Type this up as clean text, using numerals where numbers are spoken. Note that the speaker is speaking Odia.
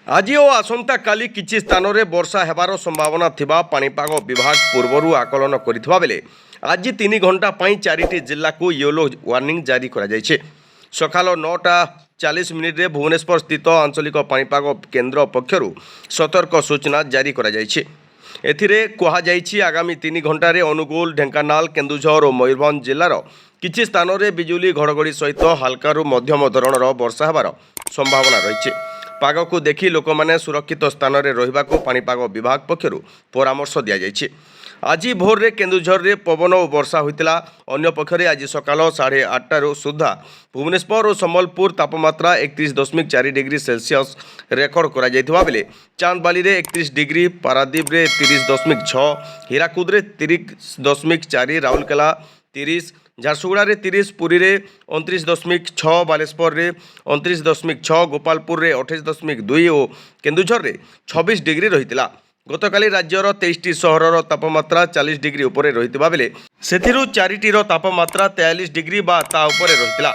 ଆଜି ଓ ଆସନ୍ତାକାଲି କିଛି ସ୍ଥାନରେ ବର୍ଷା ହେବାର ସମ୍ଭାବନା ଥିବା ପାଣିପାଗ ବିଭାଗ ପୂର୍ବରୁ ଆକଳନ କରିଥିବା ବେଳେ ଆଜି 3 ଘଣ୍ଟା ପାଇଁ 4ଟି ଜିଲ୍ଲାକୁ ୟେଲୋ ୱାର୍ଣ୍ଣିଂ ଜାରି କରାଯାଇଛି। ସକାଳ 9:40ରେ ଭୁବନେଶ୍ୱର ସ୍ଥିତ ଆଞ୍ଚଳିକ ପାଣିପାଗ କେନ୍ଦ୍ର ପକ୍ଷରୁ ସତର୍କ ସୂଚନା ଜାରି କରାଯାଇଛି। ଏଥିରେ କୁହାଯାଇଛି ଆଗାମୀ 3 ଘଣ୍ଟାରେ ଅନୁଗୁଳ, ଢେଙ୍କାନାଳ, କେନ୍ଦୁଝର ଓ ମୟୂରଭଞ୍ଜ ଜିଲ୍ଲାର କିଛି ସ୍ଥାନରେ ବିଜୁଳି ଘଡ଼ଘଡ଼ି ସହିତ ହାଲକାରୁ ମଧ୍ୟମ ଧରଣର ବର୍ଷା ହେବାର ସମ୍ଭାବନା ରହିଛି। ପାଗକୁ ଦେଖି ଲୋକମାନେ ସୁରକ୍ଷିତ ସ୍ଥାନରେ ରହିବାକୁ ପାଣିପାଗ ବିଭାଗ ପକ୍ଷରୁ ପରାମର୍ଶ ଦିଆଯାଇଛି। ଆଜି ଭୋରରେ କେନ୍ଦୁଝରରେ ପବନ ଓ ବର୍ଷା ହୋଇଥିଲା। ଅନ୍ୟପକ୍ଷରେ ଆଜି ସକାଳ 8:30 ସୁଦ୍ଧା ଭୁବନେଶ୍ୱର ଓ ସମ୍ବଲପୁର ତାପମାତ୍ରା 31.4 ଡିଗ୍ରୀ ସେଲସିୟସ୍ ରେକର୍ଡ କରାଯାଇଥିବା ବେଳେ ଚାନ୍ଦବାଲିରେ 31 ଡିଗ୍ରୀ, ପାରାଦୀପରେ 30.6, ହୀରାକୁଦରେ 30.4, ରାଉରକେଲା 30, ଝାରସୁଗୁଡ଼ାରେ 30, ପୁରୀରେ 29.6, ବାଲେଶ୍ୱରରେ 29.6, ଗୋପାଳପୁରରେ 28.2 ଓ କେନ୍ଦୁଝରରେ 26 ଡିଗ୍ରୀ ରହିଥିଲା। ଗତକାଲି ରାଜ୍ୟର 23ଟି ସହରର ତାପମାତ୍ରା 40 ଡିଗ୍ରୀ ଉପରେ ରହିଥିବା ବେଳେ ସେଥିରୁ 4ଟିର ତାପମାତ୍ରା 43 ଡିଗ୍ରୀ ବା ତା ଉପରେ ରହିଥିଲା।